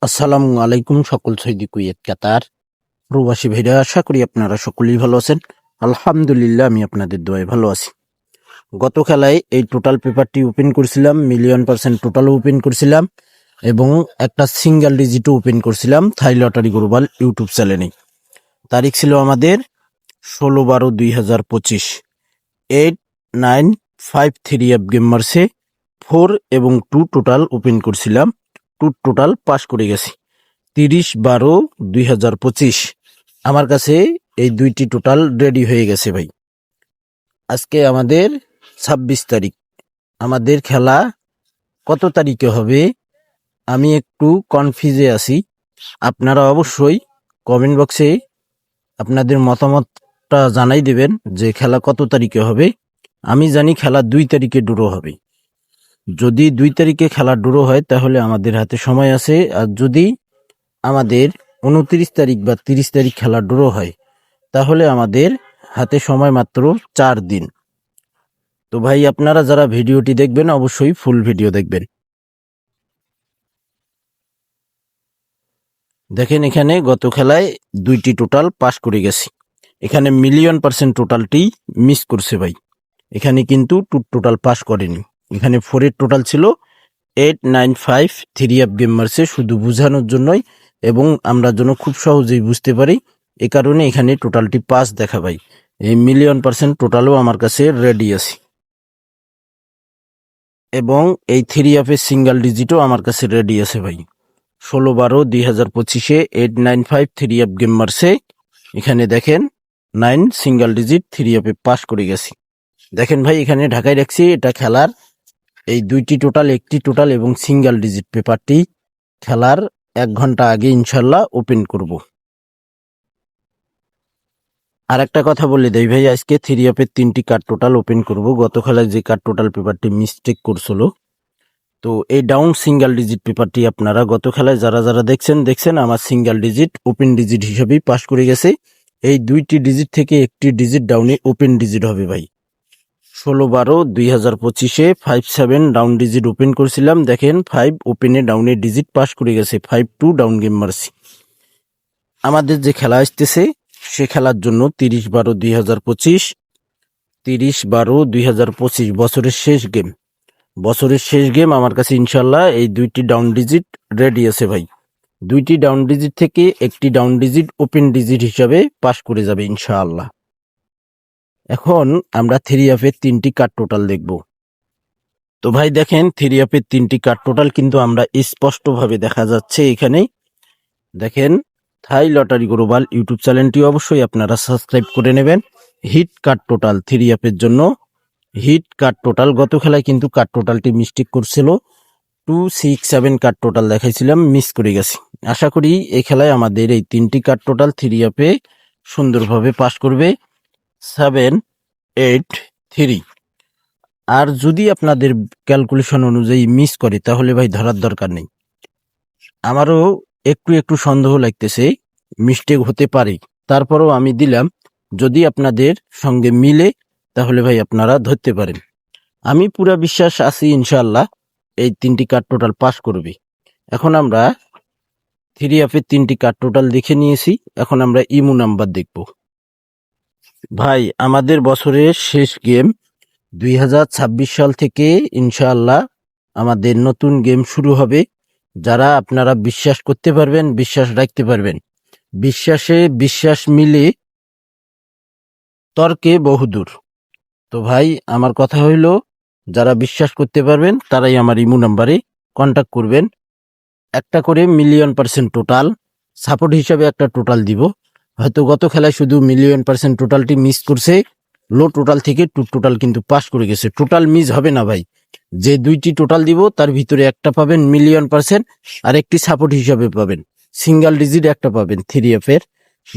আসসালামু আলাইকুম সকল সৌদি কুয়েত কাতার প্রবাসী ভাইরা, আশা করি আপনারা সকলেই ভালো আছেন। আলহামদুলিল্লাহ, আমি আপনাদের দোয়ায় ভালো আছি। গত খেলায় এই টোটাল পেপারটি ওপেন করেছিলাম, মিলিয়ন% টোটাল ওপেন করেছিলাম এবং একটা সিঙ্গেল ডিজিটও ওপেন করেছিলাম থাই লটারি গ্লোবাল ইউটিউব চ্যানেলে। তারিখ ছিল আমাদের 16/12/2025। 8953 গেম মারছে, 4 এবং 2 টোটাল ওপেন করছিলাম। 2 টোটাল পাস করে গেছি। 30/12/2025 আমার কাছে এই দুইটি টোটাল রেডি হয়ে গেছে ভাই। আজকে আমাদের 26 তারিখ। আমাদের খেলা কত তারিখে হবে আমি একটু কনফিউজে আছি। আপনারা অবশ্যই কমেন্ট বক্সে আপনাদের মতামতটা জানাই দেবেন যে খেলা কত তারিখে হবে। আমি জানি খেলা 2 তারিখে ড্র হবে। যদি 2 তারিখে খেলা ড্র হয় তাহলে আমাদের হাতে সময় আছে, আর যদি আমাদের 29 তারিখ বা 30 তারিখ খেলা ড্র হয় তাহলে আমাদের হাতে সময় মাত্র 4 দিন। তো ভাই, আপনারা যারা ভিডিওটি দেখবেন অবশ্যই ফুল ভিডিও দেখবেন। দেখেন, এখানে গত খেলায় 2টি টোটাল পাস করে গেছি। এখানে মিলিয়ন% টোটালটি মিস করছে ভাই। এখানে কিন্তু 2 টোটাল পাস করেনি। এখানে 4 এর টোটাল ছিল। 8953 গেম মারছে, শুধু বোঝানোর জন্যই এবং আমরা যেন খুব সহজেই বুঝতে পারি, এ কারণে এখানে টোটালটি পাস দেখা ভাই। এই মিলিয়ন% টোটালও আমার কাছে রেডি আছে এবং এই 3 সিঙ্গেল ডিজিটও আমার কাছে রেডি আছে ভাই। 16/12/2025 8953 গেম মারছে। এখানে দেখেন 9 সিঙ্গেল ডিজিট 3 পাস করে গেছি। দেখেন ভাই, এখানে ঢাকায় রাখছি। এটা খেলার এই 2টি টোটাল, 1টি টোটাল এবং সিঙ্গেল ডিজিট পেপারটি খেলার 1 ঘন্টা আগে ইনশাল্লাহ ওপেন করব। আর একটা কথা বলে দেই ভাই, আজকে 3 কার্ড টোটাল ওপেন করব। গত খেলায় যে কার্ড টোটাল পেপারটি মিস্টেক করছিল, তো এই ডাউন সিঙ্গেল ডিজিট পেপারটি আপনারা গত খেলায় যারা যারা দেখছেন আমার সিঙ্গেল ডিজিট ওপেন ডিজিট হিসেবেই পাস করে গেছে। এই 2টি ডিজিট থেকে 1টি ডিজিট ডাউনে ওপেন ডিজিট হবে ভাই। 16/12/2025 57 ডাউন ডিজিট ওপেন করছিলাম। দেখেন 5 ওপেনে ডাউনে ডিজিট পাস করে গেছে। 5-2 ডাউন গেম মারছি। আমাদের যে খেলা আসতেছে সে খেলার জন্য 30/12/2025 30/12/2025 বছরের শেষ গেম আমার কাছে ইনশাল্লাহ এই 2টি ডাউন ডিজিট রেডি আছে ভাই। 2টি ডাউন ডিজিট থেকে 1টি ডাউন ডিজিট ওপেন ডিজিট হিসাবে পাস করে যাবে ইনশাআল্লাহ। এখন আমরা 3 কার্ড টোটাল দেখব। তো ভাই দেখেন, 3 কার্ড টোটাল কিন্তু আমরা স্পষ্টভাবে দেখা যাচ্ছে। এখানে দেখেন, থাই লটারি গ্লোবাল ইউটিউব চ্যানেলটি অবশ্যই আপনারা সাবস্ক্রাইব করে নেবেন। হিট কার্ড টোটাল 3 জন্য হিট কার্ড টোটাল। গত খেলায় কিন্তু কার্ড টোটালটি মিস্টেক করছিল। 267 কার্ড টোটাল দেখাইছিলাম, মিস করে গেছি। আশা করি এই খেলায় আমাদের এই 3টি কার্ড টোটাল 3 সুন্দরভাবে পাস করবে। 7-8-3। আর যদি আপনাদের ক্যালকুলেশন অনুযায়ী মিস করে তাহলে ভাই ধরার দরকার নেই। আমারও একটু সন্দেহ লাগতেছে, মিস্টেক হতে পারে, তারপরও আমি দিলাম। যদি আপনাদের সঙ্গে মিলে তাহলে ভাই আপনারা ধরতে পারেন। আমি পুরা বিশ্বাস আছি ইনশাআল্লাহ এই 3টি কার্ড টোটাল পাস করবে। এখন আমরা 3 কার্ড টোটাল দেখে নিয়েছি। এখন আমরা ইমো নাম্বার দেখব। ভাই, আমাদের বছরের শেষ গেম 2026 সাল থেকে ইনশাআল্লাহ আমাদের নতুন গেম শুরু হবে। যারা আপনারা বিশ্বাস করতে পারবেন, বিশ্বাস রাখতে পারবেন, বিশ্বাসে বিশ্বাস মিলে তর্কে বহুদূর। তো ভাই, আমার কথা হইল, যারা বিশ্বাস করতে পারবেন তারাই আমার ইমো নাম্বারে কন্টাক্ট করবেন। একটা করে মিলিয়ন% টোটাল সাপোর্ট হিসাবে একটা টোটাল দিব। হয়তো গত খেলায় শুধু মিলিয়ন% টোটালটি মিস করছে, লো টোটাল থেকে 2 টোটাল কিন্তু পাস করে গেছে। টোটাল মিস হবে না ভাই। যে 2টি টোটাল দিব তার ভিতরে একটা পাবেন মিলিয়ন%, আর একটি সাপোর্ট হিসাবে পাবেন সিঙ্গেল ডিজিট একটা পাবেন 3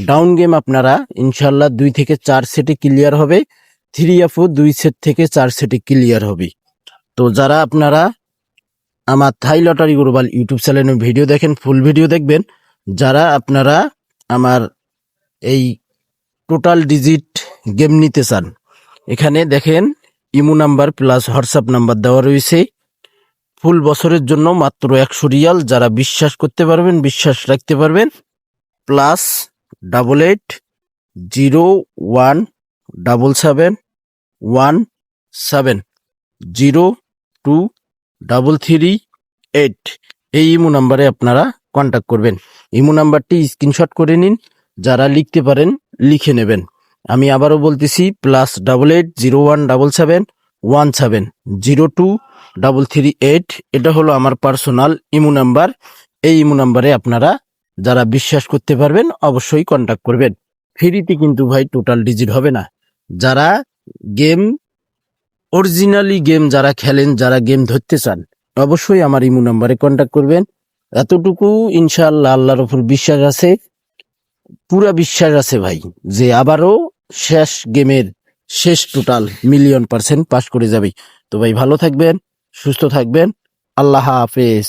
ডাউন গেম। আপনারা ইনশাল্লাহ 2 থেকে 4 সেটে ক্লিয়ার হবে। 3 2 সেট থেকে 4 সেটে ক্লিয়ার হবে। তো যারা আপনারা আমার থাই লটারি গ্লোবাল ইউটিউব চ্যানেলের ভিডিও দেখেন, ফুল ভিডিও দেখবেন। যারা আপনারা আমার এই টোটাল ডিজিট গেম নিতে চান, এখানে দেখেন imo number plus WhatsApp number দেওয়া রয়েছে। ফুল বছরের জন্য মাত্র 100 রিয়াল। যারা বিশ্বাস করতে পারবেন, বিশ্বাস রাখতে পারবেন, +880177023338 এই ইমো নাম্বারে আপনারা কন্ট্যাক্ট করবেন। ইমো নাম্বারটি স্ক্রিনশট করে নিন, যারা লিখতে পারেন লিখে নেবেন। আমি আবারও বলতেছি, +88017717023338। এটা হলো আমার পার্সোনাল ইমো নাম্বার। এই ইমো নাম্বারে আপনারা যারা বিশ্বাস করতে পারবেন অবশ্যই কন্ট্যাক্ট করবেন। ফ্রিতে কিন্তু ভাই টোটাল ডিজিট হবে না। যারা গেম অরিজিনালি গেম যারা খেলেন, যারা গেম ধরতে চান, অবশ্যই আমার ইমো নাম্বারে কন্ট্যাক্ট করবেন। এতটুকু ইনশাআল্লাহ আল্লাহর উপর বিশ্বাস আছে, পুরা বিশ্বাস আছে ভাই, যে আবারও শেষ গেমের শেষ টোটাল %1,000,000% পাস করে যাবে। তো ভাই ভালো থাকবেন, সুস্থ থাকবেন, আল্লাহ হাফেজ।